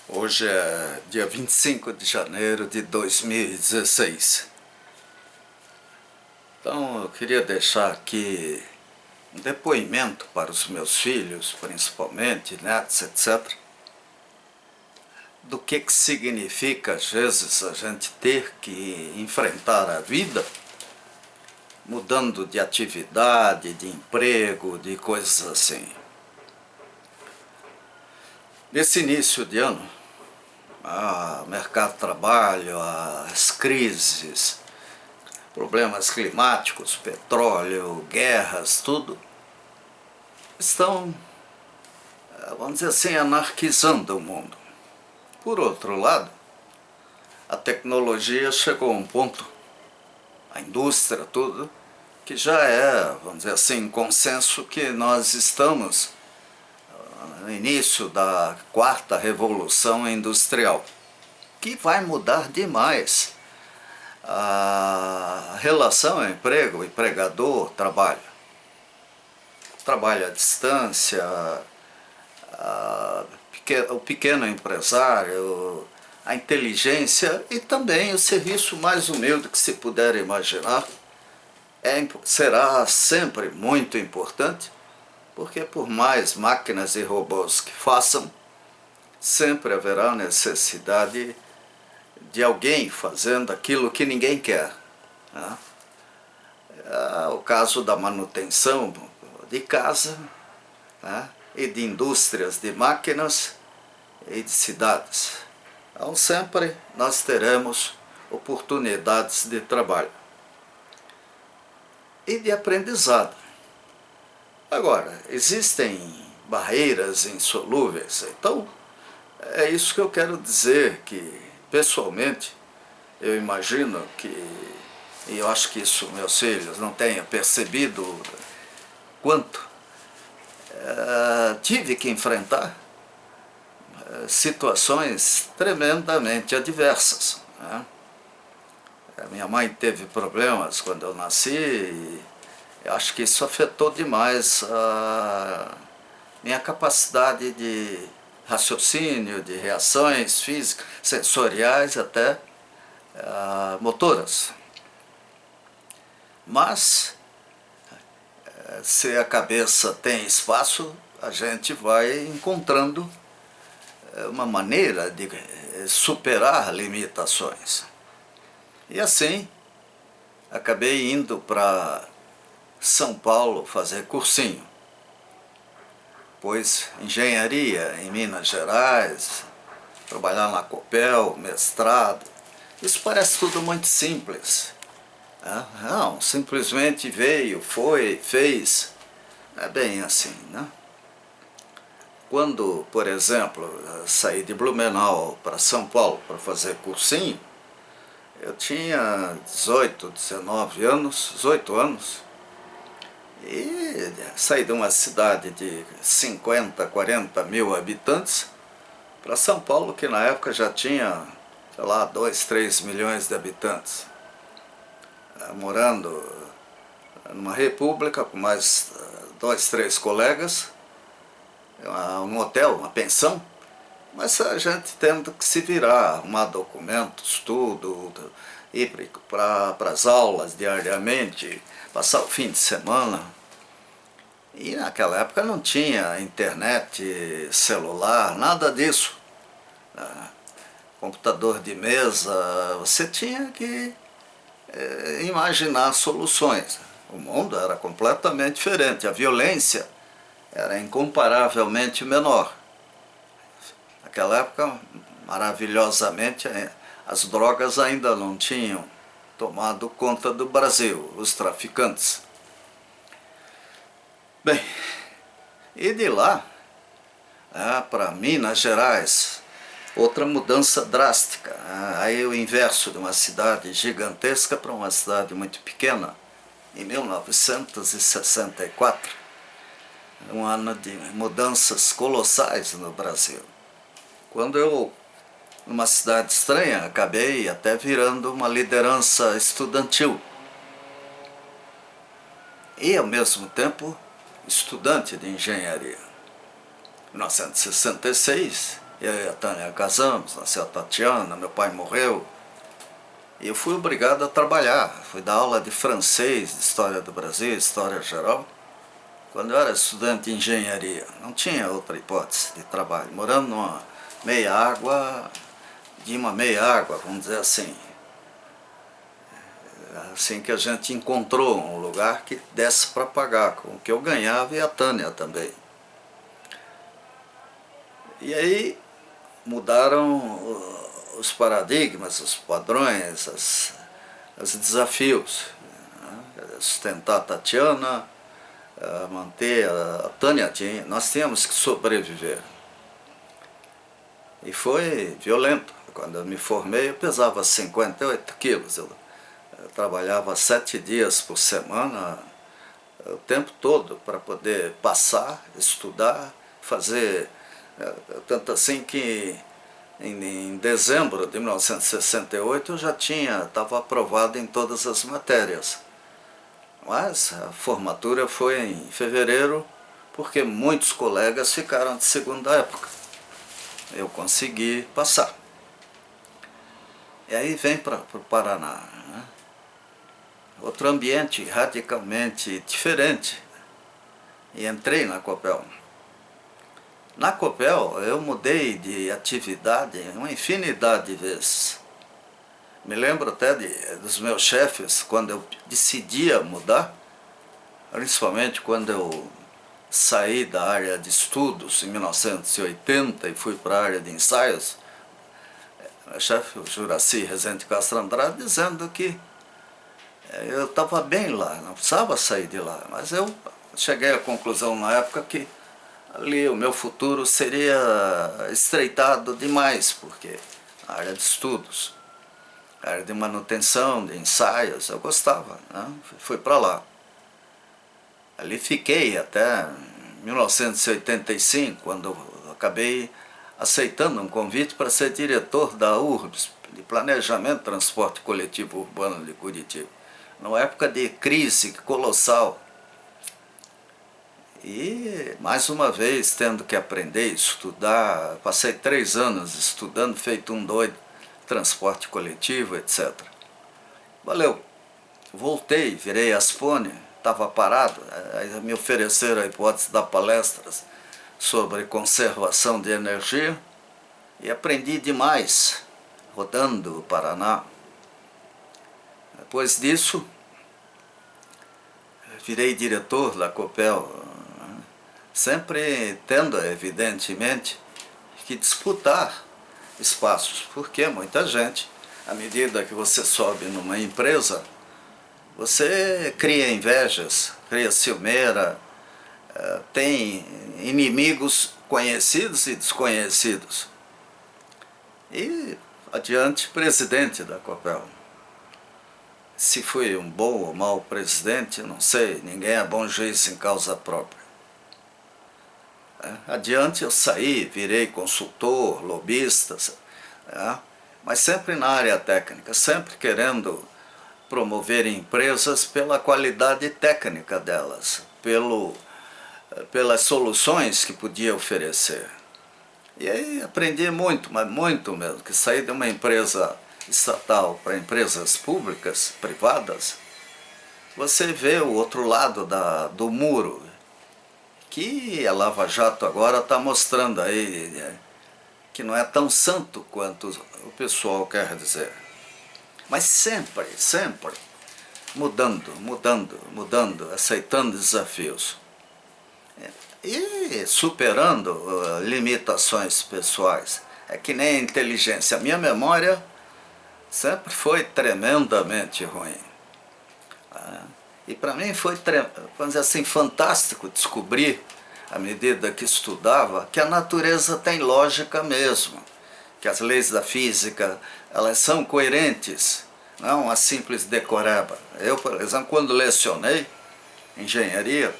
Hoje é dia 25 de janeiro de 2016. Então eu queria deixar aqui um depoimento para os meus filhos, principalmente, netos, etc., do que significa, às vezes, a gente ter que enfrentar a vida mudando de atividade, de emprego, de coisas assim. Nesse início de ano, o mercado de trabalho, as crises, problemas climáticos, petróleo, guerras, tudo, estão, vamos dizer assim, anarquizando o mundo. Por outro lado, a tecnologia chegou a um ponto, a indústria, tudo, que já é, vamos dizer assim, consenso que nós estamos no início da quarta revolução industrial, que vai mudar demais a relação emprego, empregador, trabalho. Trabalho à distância, o pequeno empresário, a inteligência e também o serviço mais humilde que se puder imaginar será sempre muito importante, porque por mais máquinas e robôs que façam, sempre haverá necessidade de alguém fazendo aquilo que ninguém quer, né? É o caso da manutenção de casa, né? E de indústrias, de máquinas e de cidades. Então sempre nós teremos oportunidades de trabalho e de aprendizado. Agora, existem barreiras insolúveis, então é isso que eu quero dizer, que pessoalmente eu imagino que, e eu acho que isso meus filhos não tenham percebido quanto, tive que enfrentar situações tremendamente adversas, né? A minha mãe teve problemas quando eu nasci e eu acho que isso afetou demais a minha capacidade de raciocínio, de reações físicas, sensoriais, até motoras. Mas, se a cabeça tem espaço, a gente vai encontrando uma maneira de superar limitações. E assim, acabei indo para São Paulo fazer cursinho. Pois engenharia em Minas Gerais, trabalhar na Copel, mestrado, isso parece tudo muito simples. Não, simplesmente veio, foi, fez. Não é bem assim, né? Quando, por exemplo, saí de Blumenau para São Paulo para fazer cursinho, eu tinha 18, 19 anos, 18 anos, e saí de uma cidade de 50, 40 mil habitantes para São Paulo, que na época já tinha, sei lá, 2, 3 milhões de habitantes. Morando numa república com mais 2, 3 colegas, um hotel, uma pensão, mas a gente tendo que se virar, arrumar documentos, tudo, ir para as aulas diariamente, passar o fim de semana. E naquela época não tinha internet, celular, nada disso. Computador de mesa, você tinha que imaginar soluções. O mundo era completamente diferente, a violência era incomparavelmente menor. Naquela época, maravilhosamente, as drogas ainda não tinham tomado conta do Brasil, os traficantes. Bem, e de lá para Minas Gerais, outra mudança drástica. Aí o inverso de uma cidade gigantesca para uma cidade muito pequena, em 1964. Um ano de mudanças colossais no Brasil. Quando eu, numa cidade estranha, acabei até virando uma liderança estudantil. E, ao mesmo tempo, estudante de engenharia. Em 1966, Eu e a Tânia casamos, nasceu a Tatiana, meu pai morreu. E eu fui obrigado a trabalhar. Fui dar aula de francês, de história do Brasil, história geral, quando eu era estudante de engenharia. Não tinha outra hipótese de trabalho. Morando numa meia-água, de uma meia-água, vamos dizer assim. Assim que a gente encontrou um lugar que desse para pagar, com o que eu ganhava e a Tânia também. E aí mudaram os paradigmas, os padrões, os desafios. Sustentar a Tatiana, manter a Tânia, nós tínhamos que sobreviver. E foi violento. Quando eu me formei, eu pesava 58 quilos. Eu trabalhava 7 dias por semana, o tempo todo, para poder passar, estudar, fazer. Tanto assim que em dezembro de 1968 eu já estava aprovado em todas as matérias. Mas a formatura foi em fevereiro, porque muitos colegas ficaram de segunda época. Eu consegui passar. E aí vem para o Paraná, né? Outro ambiente radicalmente diferente. E entrei na Copel. Na Copel eu mudei de atividade uma infinidade de vezes. Me lembro até dos meus chefes, quando eu decidia mudar, principalmente quando eu saí da área de estudos em 1980 e fui para a área de ensaios, meu chefe, o Juraci Rezende Castro Andrade, dizendo que eu estava bem lá, não precisava sair de lá, mas eu cheguei à conclusão na época que ali o meu futuro seria estreitado demais, porque a área de estudos, a área de manutenção, de ensaios, eu gostava, né? Fui para lá. Ali fiquei até 1985, quando eu acabei aceitando um convite para ser diretor da URBS, de Planejamento e Transporte Coletivo Urbano de Curitiba, numa época de crise colossal. E, mais uma vez, tendo que aprender, estudar, passei 3 anos estudando, feito um doido, transporte coletivo, etc. Valeu. Voltei, virei Aspone, estava parado, aí me ofereceram a hipótese de dar palestras sobre conservação de energia e aprendi demais, rodando o Paraná. Depois disso, virei diretor da Copel, sempre tendo, evidentemente, que disputar espaços, porque muita gente, à medida que você sobe numa empresa, você cria invejas, cria ciumeira, tem inimigos conhecidos e desconhecidos. E adiante, presidente da Copel. Se fui um bom ou mau presidente, não sei, ninguém é bom juiz em causa própria. Adiante eu saí, virei consultor, lobista, mas sempre na área técnica, sempre querendo promover empresas pela qualidade técnica delas, pelas soluções que podia oferecer. E aí aprendi muito, mas muito mesmo, que sair de uma empresa estatal para empresas públicas, privadas, você vê o outro lado do muro, que a Lava Jato agora está mostrando aí, que não é tão santo quanto o pessoal quer dizer. Mas sempre, sempre mudando, aceitando desafios. E superando limitações pessoais. É que nem a inteligência. A minha memória sempre foi tremendamente ruim. E para mim foi, vamos dizer assim, fantástico descobrir, à medida que estudava, que a natureza tem lógica mesmo, que as leis da física, elas são coerentes, não uma simples decoreba. Eu, por exemplo, quando lecionei engenharia,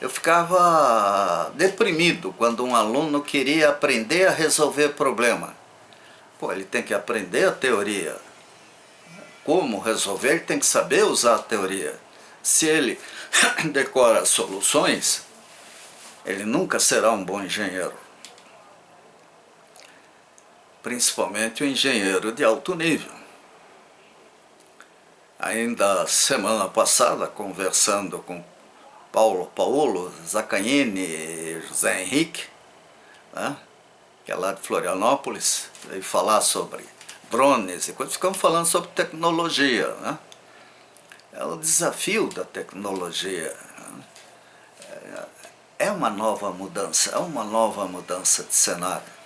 eu ficava deprimido quando um aluno queria aprender a resolver problema. Pô, ele tem que aprender a teoria. Como resolver, ele tem que saber usar a teoria. Se ele decora soluções, ele nunca será um bom engenheiro. principalmente o engenheiro de alto nível. Ainda semana passada, conversando com Paulo Zaccagnini e José Henrique, né, que é lá de Florianópolis, veio falar sobre drones e coisas, ficamos falando sobre tecnologia, né? É o desafio da tecnologia. É uma nova mudança de cenário.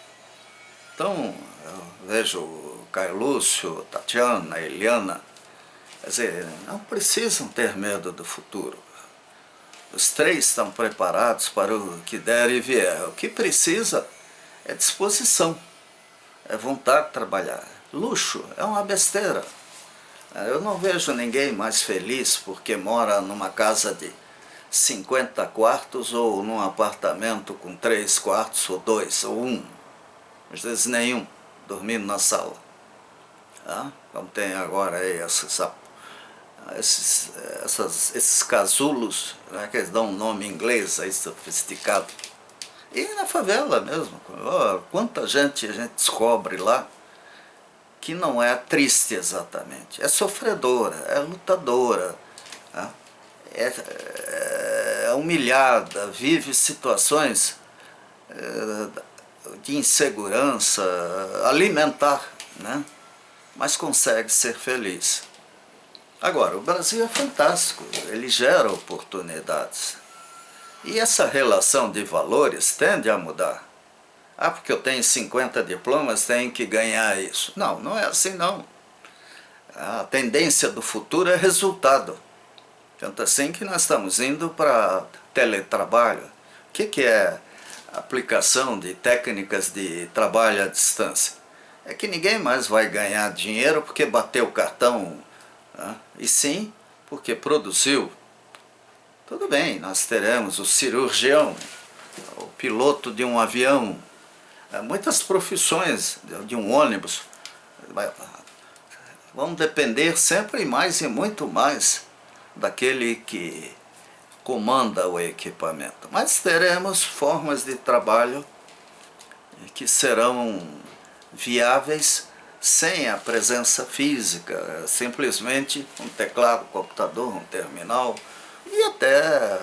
Então, eu vejo o Caio Lúcio, Tatiana, Eliana, quer dizer, não precisam ter medo do futuro. Os três estão preparados para o que der e vier. O que precisa é disposição, é vontade de trabalhar. Luxo é uma besteira. Eu não vejo ninguém mais feliz porque mora numa casa de 50 quartos ou num apartamento com 3 quartos, ou 2, ou 1. Às vezes nenhum, dormindo na sala. Como tem agora aí esses casulos, né, que eles dão um nome inglês aí sofisticado. E na favela mesmo, quanta gente a gente descobre lá que não é triste exatamente, é sofredora, é lutadora, né? É humilhada, vive situações de insegurança alimentar, né? Mas consegue ser feliz. Agora, o Brasil é fantástico, ele gera oportunidades. E essa relação de valores tende a mudar. Porque eu tenho 50 diplomas, tenho que ganhar isso. Não, não é assim não. A tendência do futuro é resultado. Tanto assim que nós estamos indo para teletrabalho. O que é aplicação de técnicas de trabalho à distância? É que ninguém mais vai ganhar dinheiro porque bateu o cartão, né? E sim porque produziu. Tudo bem, nós teremos o cirurgião, o piloto de um avião, muitas profissões de um ônibus vão depender sempre mais e muito mais daquele que comanda o equipamento. Mas teremos formas de trabalho que serão viáveis sem a presença física, simplesmente um teclado, um computador, um terminal, e até,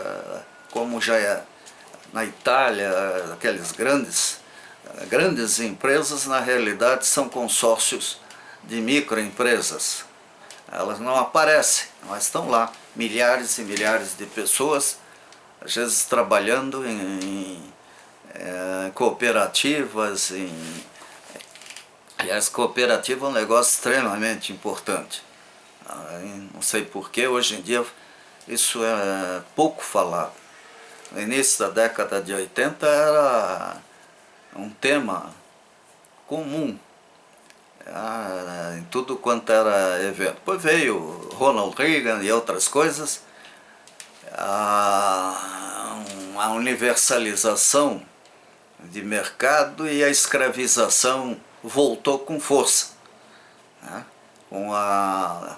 como já é na Itália, aqueles grandes empresas, na realidade, são consórcios de microempresas. Elas não aparecem, mas estão lá, milhares e milhares de pessoas, às vezes trabalhando em cooperativas. Aliás, cooperativa é um negócio extremamente importante. Não sei porquê, hoje em dia isso é pouco falado. No início da década de 80 era um tema comum em tudo quanto era evento. Depois veio Ronald Reagan e outras coisas, a universalização de mercado e a escravização voltou com força, né? Com a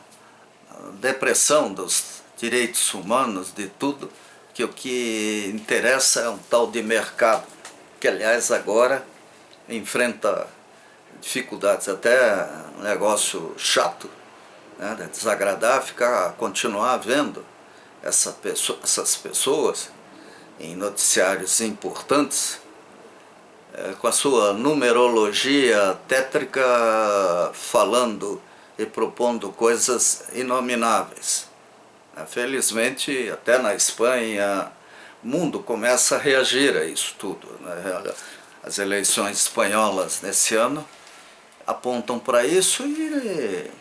depressão dos direitos humanos, de tudo, que o que interessa é um tal de mercado, que aliás agora enfrenta dificuldades, até um negócio chato, né, desagradável, continuar vendo essas pessoas em noticiários importantes, com a sua numerologia tétrica, falando e propondo coisas inomináveis. Felizmente, até na Espanha, o mundo começa a reagir a isso tudo, né? As eleições espanholas nesse ano apontam para isso, e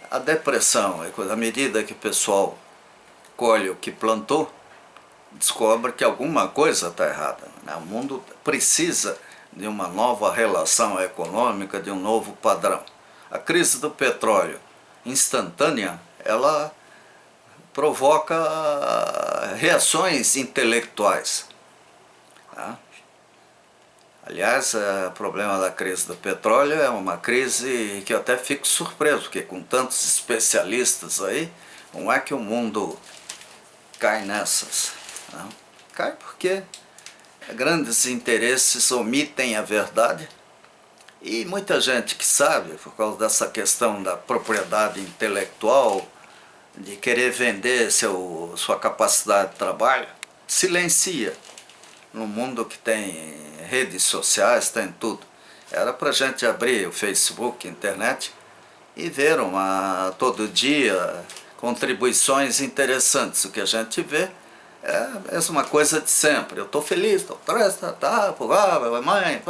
a depressão, à medida que o pessoal colhe o que plantou, descobre que alguma coisa está errada, né? O mundo precisa de uma nova relação econômica, de um novo padrão. A crise do petróleo instantânea, ela provoca reações intelectuais, tá? Aliás, o problema da crise do petróleo é uma crise que eu até fico surpreso, porque com tantos especialistas aí, não é que o mundo cai nessas, né? Cai porque grandes interesses omitem a verdade E muita gente que sabe, por causa dessa questão da propriedade intelectual, de querer vender sua capacidade de trabalho, silencia. No mundo que tem redes sociais, tem tudo. Era para a gente abrir o Facebook, internet, e ver todo dia contribuições interessantes. O que a gente vê é a mesma coisa de sempre. Eu estou feliz, estou triste, mãe,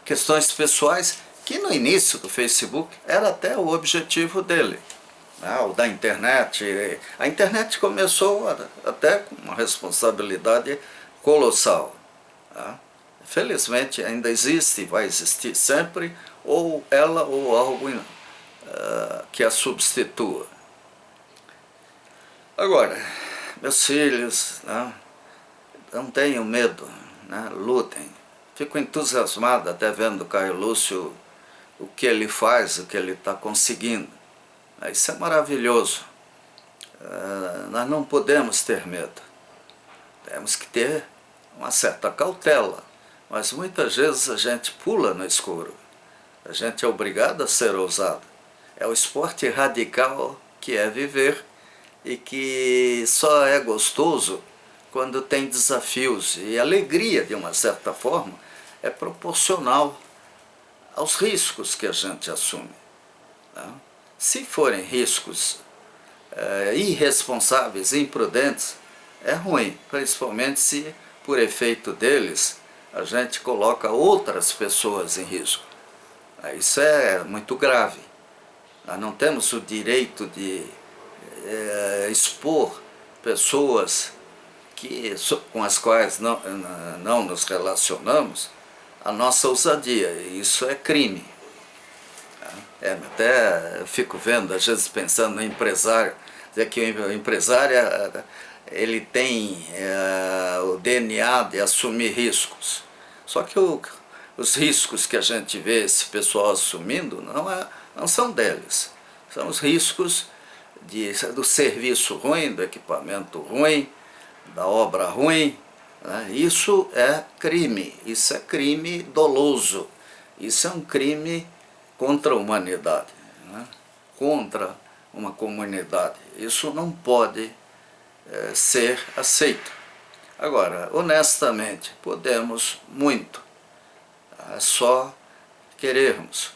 questões pessoais, que no início do Facebook era até o objetivo dele. O da internet. A internet começou até com uma responsabilidade colossal. Felizmente ainda existe, vai existir sempre, ou ela ou algo que a substitua. Agora, meus filhos, não tenham medo, lutem. Fico entusiasmado até vendo o Caio Lúcio, o que ele faz, o que ele está conseguindo. Isso é maravilhoso. Nós não podemos ter medo. Temos que ter uma certa cautela. Mas muitas vezes a gente pula no escuro. A gente é obrigado a ser ousado. É o esporte radical que é viver e que só é gostoso quando tem desafios. E a alegria, de uma certa forma, é proporcional aos riscos que a gente assume. Se forem riscos irresponsáveis, imprudentes, é ruim, principalmente se, por efeito deles, a gente coloca outras pessoas em risco. Isso é muito grave. Nós não temos o direito de expor pessoas com as quais não nos relacionamos a nossa ousadia. Isso é crime. Até eu fico vendo, às vezes pensando no empresário, dizer que o empresário ele tem o DNA de assumir riscos. Só que os riscos que a gente vê esse pessoal assumindo não são deles. São os riscos do serviço ruim, do equipamento ruim, da obra ruim. Isso é crime doloso. Isso é um crime contra a humanidade, contra uma comunidade. Isso não pode ser aceito. Agora, honestamente, podemos muito, só querermos.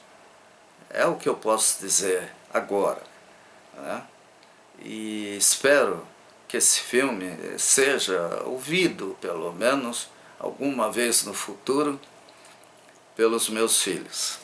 É o que eu posso dizer agora. E espero que esse filme seja ouvido, pelo menos, alguma vez no futuro, pelos meus filhos.